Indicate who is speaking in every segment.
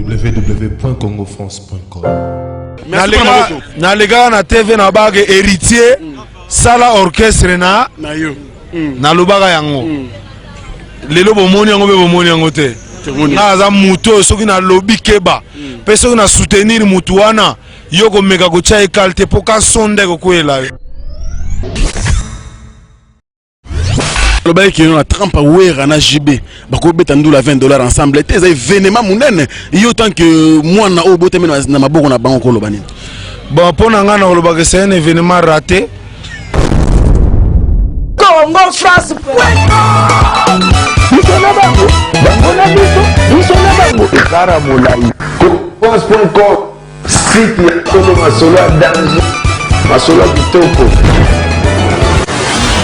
Speaker 1: www.congofrance.com.
Speaker 2: Na lega na TV na bage héritier sala orchestre na na lubaka yango lelo bomoni yango be bomoni yango te na za muto soki na lobby keba pe soki na soutenir mutu wana yoko meka ko chai qualité po ka sonde ko kwela
Speaker 3: le bail qui a 30 wera na JB bako beta ndula $20 ensemble te za événement munene yo tant que moi na obote mena na maboko na bango ko lobani
Speaker 2: bon pour na ngana ko lobaka c'est un événement raté
Speaker 4: Congo France
Speaker 5: France.com site ya Congo masolo danger masolo kitoko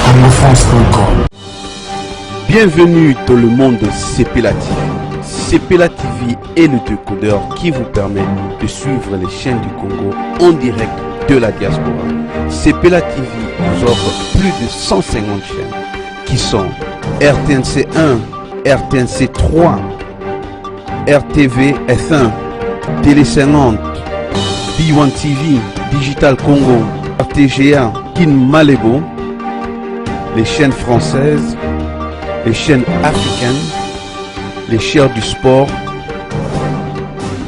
Speaker 1: CongoFrance.com.
Speaker 6: Bienvenue dans le monde de Sepela TV. Sepela TV est le décodeur qui vous permet de suivre les chaînes du Congo en direct de la diaspora. Sepela TV vous offre plus de 150 chaînes qui sont RTNC 1, RTNC 3, RTV S1, Télé 50, B1 TV, Digital Congo, RTGA, Kin Malebo, les chaînes françaises, les chaînes africaines, les chaînes du sport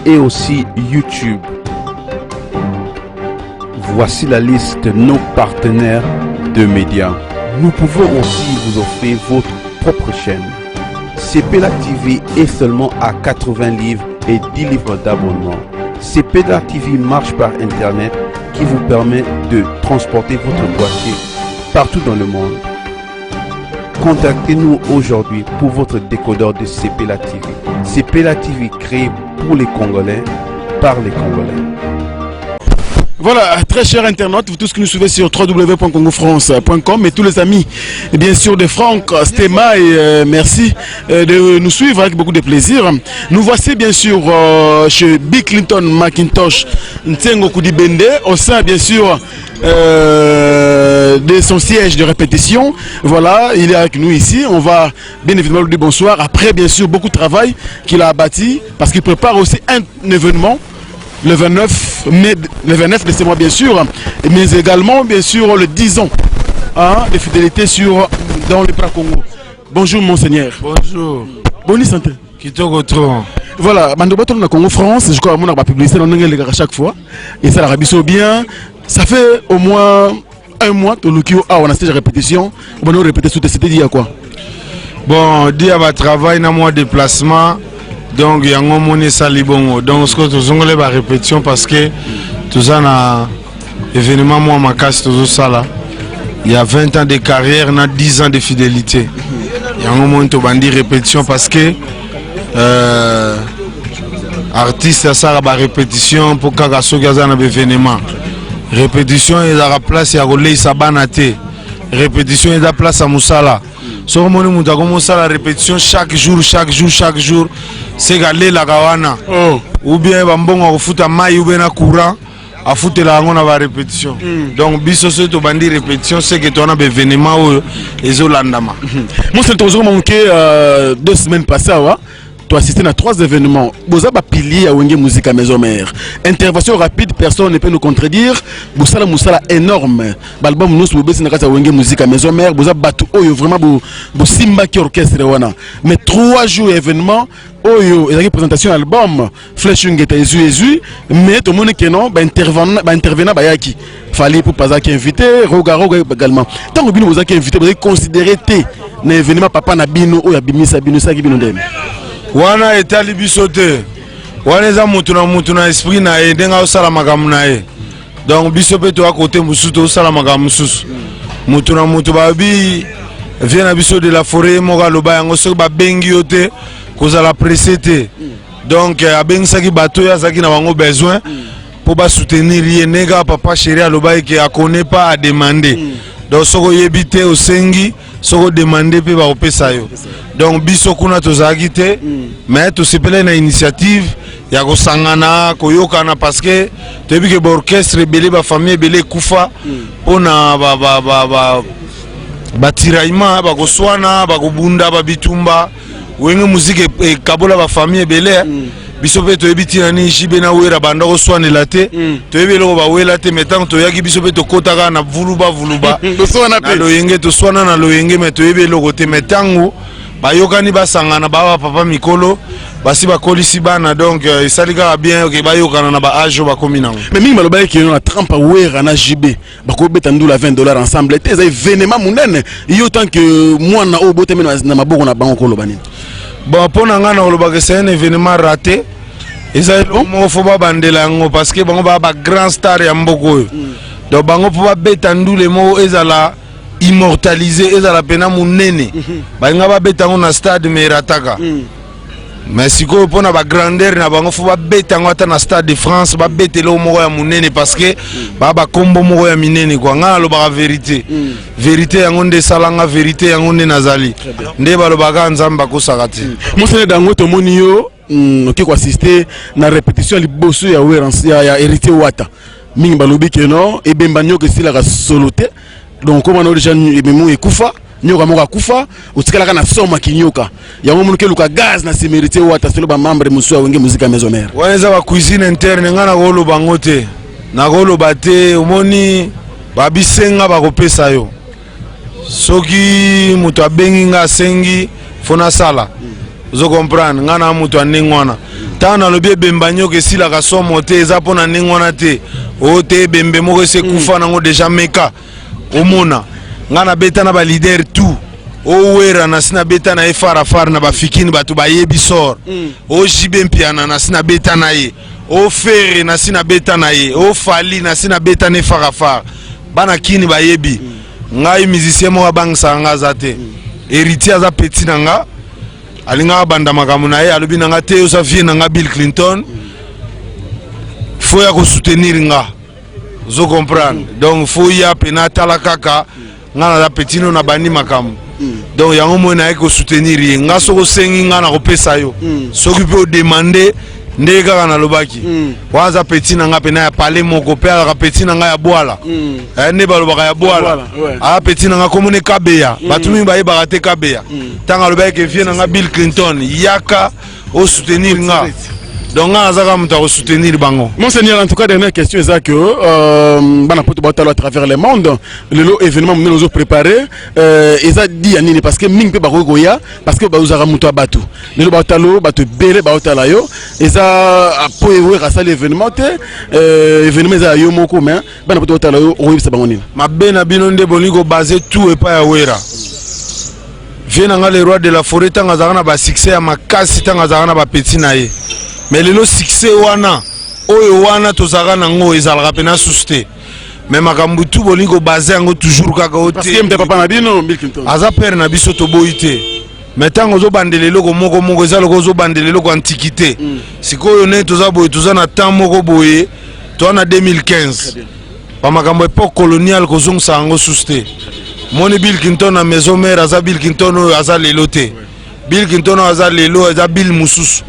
Speaker 6: et aussi YouTube. Voici la liste de nos partenaires de médias. Nous pouvons aussi vous offrir votre propre chaîne. Sepela TV est seulement à 80 livres et 10 livres d'abonnement. Sepela TV marche par Internet qui vous permet de transporter votre boîtier partout dans le monde. Contactez-nous aujourd'hui pour votre décodeur de Sepela TV. Sepela TV créé pour les Congolais, par les Congolais.
Speaker 3: Voilà, très chers internautes, vous tous qui nous suivez sur www.congofrance.com et tous les amis, et bien sûr de Franck, Stéma et merci de nous suivre avec beaucoup de plaisir. Nous voici bien sûr chez Bill Clinton Macintosh Ntengo Koudibende, au sein bien sûr de son siège de répétition. Voilà, il est avec nous ici. On va bien évidemment lui dire bonsoir. Après bien sûr beaucoup de travail qu'il a abattu parce qu'il prépare aussi un événement le 29 mai, le 29 de ce mois bien sûr, mais également bien sûr le 10 ans de fidélité dans le Pra-Congo. Bonjour monseigneur.
Speaker 2: Bonjour.
Speaker 3: Bonne santé.
Speaker 2: Kitoko trop.
Speaker 3: Voilà, Mandobato na Congo France, je crois qu'on a publié dans les à chaque fois et ça la rabisso bien. Ça fait au moins un mois que nous on a stage de répétition. On va répéter tout c'était dit à quoi?
Speaker 2: Bon, dit à votre travail na moi déplacement. Donc il y a un moment salibongo. Donc ce que nous avons la répétition parce que tout ça na événement moi ma casse tout ça là. Il y a 20 ans de carrière, on a 10 ans de fidélité. Il y a un moment où on dit répétition parce que artiste ça la répétition pour que ça gaza na événement. Répétition et la place ya relais sabanate. Répétition et la place à Moussala. So on a commencé la répétition chaque jour, c'est galé la gawana. Ou bien bambongo au foot à maille ou bien à courant, à foot la on a la répétition. Donc biso c'est to bandi répétition, c'est que tu as un événement et zolandama.
Speaker 3: Moi c'est toujours manqué 2 semaines passées tu as assisté à 3 événements. Vous avez pilier à Wenge Musique à Maison Mère. Intervention rapide, personne ne peut nous contredire. Vous avez Moussala énorme. L'album nous vous baissez à Wenge Musique à Maison Mère. Vous avez battu vraiment vous Simba qui orchestre wana. Mais 3 jours événements. Oyo, il y a une présentation album. Flashing est Ezu. Mais tout le monde qui non, intervenant bayaki. Fallait pour pas qui invité, Roga également. Tant que vous avez invité, vous avez considéré un événement papa na bino ou ya bimisa bino ça qui bino dem.
Speaker 2: Wana etali biso te wana eza mutu na esprit na ye ndenga osala makambo na ye donc biso pe to akote mususu tosala makambo mususu mutu na mutu babi vient na biso de la forêt moka loba yango soki babengi yo te kozala pressé te donc abengisaki bato oyo azalaki na bango besoin po basoutenir ye nega papa chéri aloba eke akone pas à demander donc soko yebi te osengi soko demander pe bakopesa yo donc biso kuna tozalaki te mais tosepele na initiative ya kosangana koyokana parce que toyebi ke baorchestre ebele bafamille ebele ekufa mpona batiraillement bakoswana bakobunda babitumba wenge muziki ekabola bafamille ebele biso pe toyebi tina nini jibe na wera banda koswanela te toyebi eloko bawela te mais ntango toyaki biso pe tokotaka na vuluba na loyenge toswana na loyenge mais toyebi eloko te mais ntango bayokani basangana baba papa mikolo basi bakolisi bana donc esali kaka bien ok bayokana na baage oyo bakomi nango
Speaker 3: mais mingi balobaki na trempe wera na jibe bakobeta ndula $20 ensemble te eza événement monene yo tant que mwana oyo botemi na maboko na bango koloba nini
Speaker 2: bon mpo na ngai nakolobaka c'est un événement raté eza eloko moko fo babandela yango parce que bango baa bagrand star ya mboka oyo donc bango mpo babeta ndule moko ezala immortalisé ezala pena monene balinga babeta yango na stade mais erataka mais sikoyo mpona bagrandeur na bango fo babeta yango ata na stade de France babeta eloko moko ya monene parce que baa bakombo moko ya minene kua ngai nalobaka vérité vérité yango nde esalanga vérité yango nde nazali nde balobaka nzambe bakosaka te
Speaker 3: mosene dango tomoni yo oke koassiste na répétition liboso ya ya héritier wata mingi balobi keno ebemba nyoka esilaka solo te donc komana déjà memo ekufa nyoka moko akufa otikalaka na soma kinyoka yango monuke luka gaz na simérité wata selo ba membre musu ya wenge musique maison mère
Speaker 2: wana eza ba cuisine interne nga nakoloba yango te nakoloba te omoni babisenga bakopesa yo soki moto abengi nga asengi fo nasala ozo comprendre nga na moto andenge wana ntango nalobi ebemba nyoka esilaka somo te eza mpo na ndenge wana te oyo te ebembe moko esekufa nango deja meka omona nga nabeta na balider tout owera nasi nabeta na ye farafara na bafikini bato bayebi sor ojibe mpiana nasi nabeta na ye ofere nasi nabeta na ye ofali nasi nabeta na ye farafara bana kini bayebi ngai musicien moko abangisaka nga aza te héritier aza peti na nga alinga abanda makambo na ye alobi na nga te osa vie na nga Bill Clinton fo ya kosoutenir nga ozo comprendre donc fo ya pena tala kaka nga naza peti no na bandi makambo donc yango moi naye kosoutenir ye nga soko osengi nga na kopesa yo soki mpe odemande nde kaka nalobaki wana aza peti na nga pena ya pale moko mpe alaka peti na nga ya bwala nde balobaka ya bwala aa peti na nga komone kabeya bato mingi bayebaka te kabeya ntango alobaki ke vie na nga Bill Clinton yaka osoutenir nga donc nga nazaka moto akosoutenir bango.
Speaker 3: Monseigneur, en tout cas dernière question eza que bana poto batalo à travers le monde lelo événement mene ozo préparer eza di ya nini parce que mingi pe bako koya parce que bazaka moto abatu lelo batalo bato bele baotala yo eza po ewe rasali événement te événement eza yo moko mais bana poto batalo yo oyebisa bango nini
Speaker 2: mabe na bino nde bolingo baser tout epa ya wera vie na nga le roi de la forêt ntango azalaka na basuccès ya makasi ntango azalaka na bapeti na ye mais lelo succès wana oyo wana tozalaka nango ezalaka pena susu te mais makambo tu bolingi kobaze yango toujours kaka o te
Speaker 3: papa na bino Bill Clinton
Speaker 2: aza père na biso toboyi te mais ntango ozobandela eloko moko moko eza loko ozobandela eloko antiquité sikoyo nde toza boye toza na temps moko boye toza na 2015 bamakambo époque coloniale kozongisa yango susu te moni Bill Clinton na maison mère aza Bill Clinton oyo aza lelo te Bill Clinton oyo aza lelo eza Bill mosusu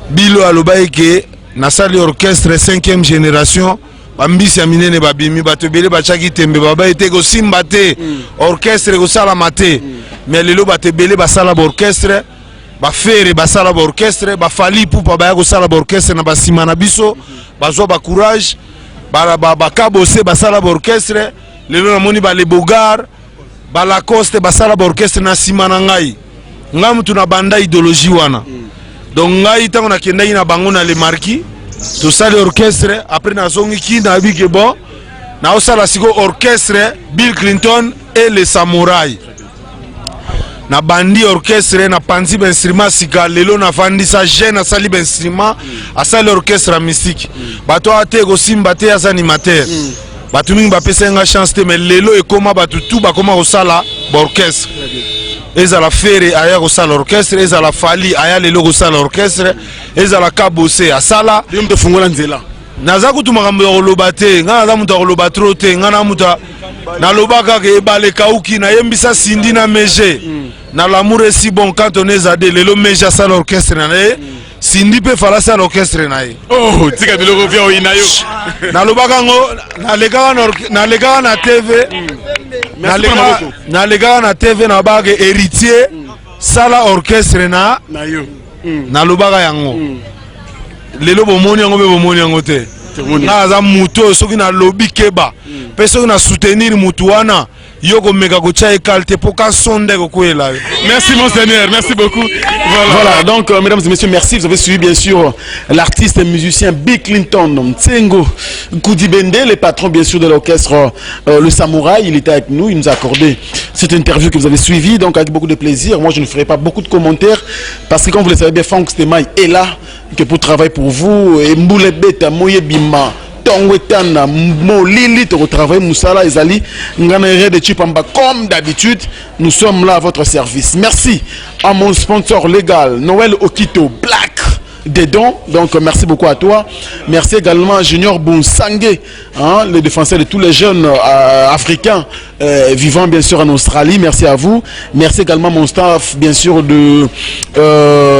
Speaker 2: Bilo alobaki ke nasali orchestre 5e génération bambisi ya minene babimi bato bele bachaki tembe babai te kosimba te orchestre kosalama te mais lelo bato ebele basala baorchestre bafere basala baorchestre bafali pupa baya kosala baorchestre na basima na biso bazwa bacourage bakabose basala baorchestre lelo namoni balebogar balacoste basala baorchestre na nsima na ngai mutu na banda idéologie wana donc ngai ntango nakendaki na bango na le marquis tosali orchestre après nazongiki nayebi ke bon naosala siko orchestre Bill Clinton et les samouraïs na bandi orchestre na panzi bainstrument sika lelo nafandisa jeune asali bainstrument asali orchestre mystique bato ate kosimba te aza animateur bato mingi bapesa nga chance te mais lelo ekoma bato tu bakoma kosala baorchestre ezala fere aya kosala orchestre ezala fali aya lelo kosala orchestre ezala kabose asala
Speaker 3: yombe fungola nzela
Speaker 2: naza kutu makambo ya koloba te nga naza moto akoloba tro te nga na moto nalobaka ke ebale kauki nayembisa sindi na mege na l'amour est si bon quand on est adé lelo mege asala orchestre na ye sindi mpe fala asala orchestre na ye
Speaker 3: oh tika biloko vya oyina yo
Speaker 2: nalobaka ngo nalekaka na tv nalekaka na tv na babaka héritier sala orchestre na
Speaker 3: yo
Speaker 2: nalobaka yango lelo bomoni yango be bomoni yango te nga aza mutu oyo soki na lobi keba mpe soki na soutenir mutu wana yo komeka kotia ekalte mpo ka sonde kokwela yo.
Speaker 3: Merci monseigneur, merci beaucoup. Voilà, donc mesdames et messieurs, merci. Vous avez suivi bien sûr l'artiste et musicien Bill Clinton, Tsengo Koudibende, le patron bien sûr de l'orchestre Le Samouraï. Il était avec nous, il nous a accordé cette interview que vous avez suivie, donc avec beaucoup de plaisir. Moi je ne ferai pas beaucoup de commentaires parce que comme vous le savez bien, Franck Stemai est là que pour travailler pour vous. Et Mboule Beta, Moye Bima, Tongwetana, Molili, au travail, Moussala, Ezali, Nganere de Chipamba, comme d'habitude, nous sommes là à votre service. Merci à mon sponsor légal, Noël Okito, Black Dedon. Donc, merci beaucoup à toi. Merci également à Junior Bonsangé, hein, le défenseur de tous les jeunes africains vivant bien sûr en Australie. Merci à vous. Merci également à mon staff, bien sûr, de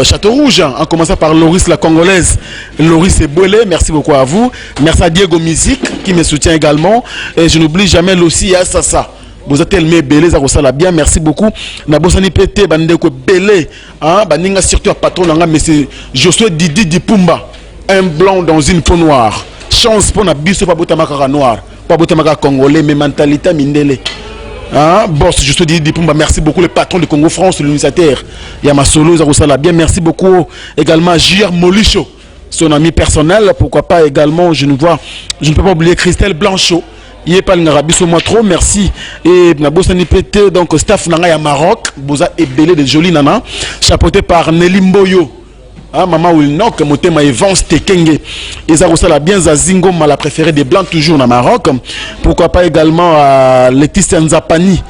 Speaker 3: Château Rouge, en commençant par Loris la Congolaise, Loris Ebouele. Merci beaucoup à vous. Merci à Diego Music qui me soutient également. Et je n'oublie jamais aussi à Sassa. Vous êtes tellement belé, ça ressemble bien. Merci beaucoup. Nabosani pété, bandeko belé. Hein, baninga surtout à patron nanga, monsieur Josué Didi Dipumba. Un blanc dans une peau noire. Chance pour nabiso pas botamaka noir, pas botamaka congolais, mais mentalité mindele. Hein, boss Josué Didi Dipumba, merci beaucoup le patron de Congo France, l'initiateur. Yamasolo, ça ressemble bien. Merci beaucoup également à J.R. Molicho, son ami personnel. Pourquoi pas également, je ne peux pas oublier Christelle Blanchot. Il est pas le moi trop merci et Nabosani pété donc staff nanga ya Maroc boza ebélé de jolis nana chapeauté par Nelly Mboyo, ah maman Wilnok motema Evans Tekenge et ça ressemble bien Zazingo la préférée des blancs toujours na Maroc. Pourquoi pas également à Laetitia Nzapani,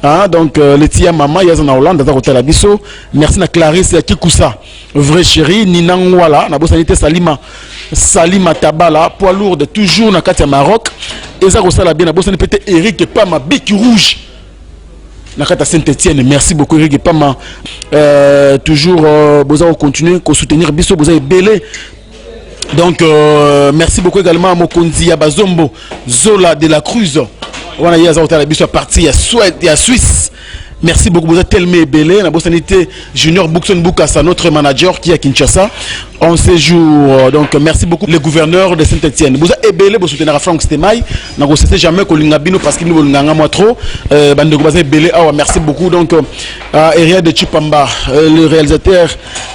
Speaker 3: ah donc Letia maman yazana Hollande dans hôtel Abisso. Merci na Clarisse Kikusa vrai chéri Nina Ngwala Nabosani te Salima Tabala poids lourde toujours na Katia Maroc. Et ça ressemble bien à Boston peut-être Eric Pama Bic Rouge Nakata Saint-Etienne. Merci beaucoup Eric Pama. Toujours Boza continuer à soutenir Bisso Boza est belé. Donc merci beaucoup également à Mokonzi Abazombo Zola de la Cruz. On a eu à Bisso parti à Suisse. Merci beaucoup, vous êtes tellement belé. La Bossanité Junior Boukson Boukassa, notre manager qui est à Kinshasa, en séjour. Donc, merci beaucoup, le gouverneur de Saint-Etienne. Vous êtes belé, vous soutenez Franck Stemai. Vous ne savez jamais que l'ingabino parce qu'il nous a moi trop. Merci beaucoup. Donc, Eria de Chipamba, le réalisateur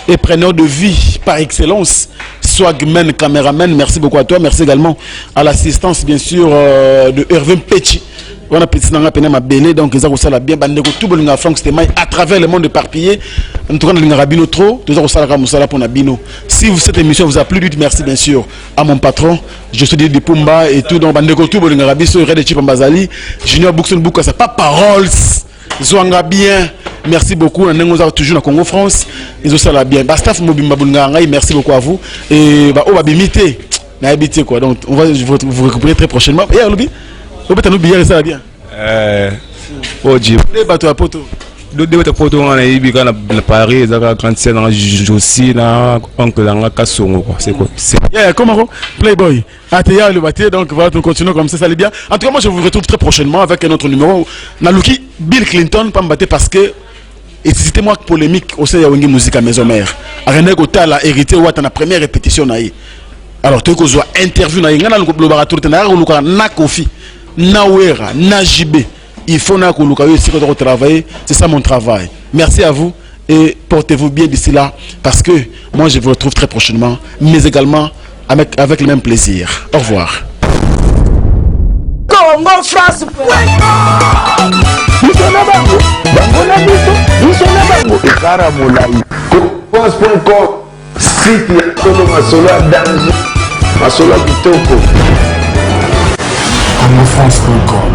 Speaker 3: et preneur de vie par excellence. Swagman, caméraman, merci beaucoup à toi. Merci également à l'assistance, bien sûr, de Hervé Petit. On a petit nanga pena ma belé donc ils ont ça bien bandeko tout bolinga Franck Stemai à travers le monde éparpillé en tout cas linga rabino trop tous ont ça musala pour nabino. Si cette émission vous a plu, dites merci bien sûr à mon patron je suis dit Pumba et tout donc bandeko tout bolinga rabiso Red de Chipambazali Junior Boukson Boukassa pas paroles Zwanga bien. Merci beaucoup. Nous avons toujours dans Congo France. Ils ont ça bien. Bastaf Mobimba Bolinga merci beaucoup à vous et bah on va bimiter na habité quoi donc on va vous récupérer très prochainement. Et Alobi vous pouvez nous bien ça bien.
Speaker 2: Oji.
Speaker 3: Les bateaux à poteau.
Speaker 2: De poto on a ibi kana Paris zaka 37 ans Josi na oncle na Kasongo quoi c'est quoi c'est
Speaker 3: comment Playboy Ateya le bateau donc voilà nous continuons comme ça allait bien. En tout cas moi je vous retrouve très prochainement avec un autre numéro Naluki Bill Clinton pas me battre parce que et c'était moi polémique au sein de Wengi musique à maison mère René Gotala hérité ou à la première répétition naïe. Alors tu que soit interview naïe ngana le baratou tena luka na Kofi Nawera Najibé. Il faut que travailler, c'est ça mon travail. Merci à vous et portez-vous bien d'ici là parce que moi je vous retrouve très prochainement, mais également avec le même plaisir. Au revoir.
Speaker 4: Congo France.
Speaker 5: France.com site ya Tolo Masolo ya danger Masolo ya kitoko
Speaker 1: CongoFrance.com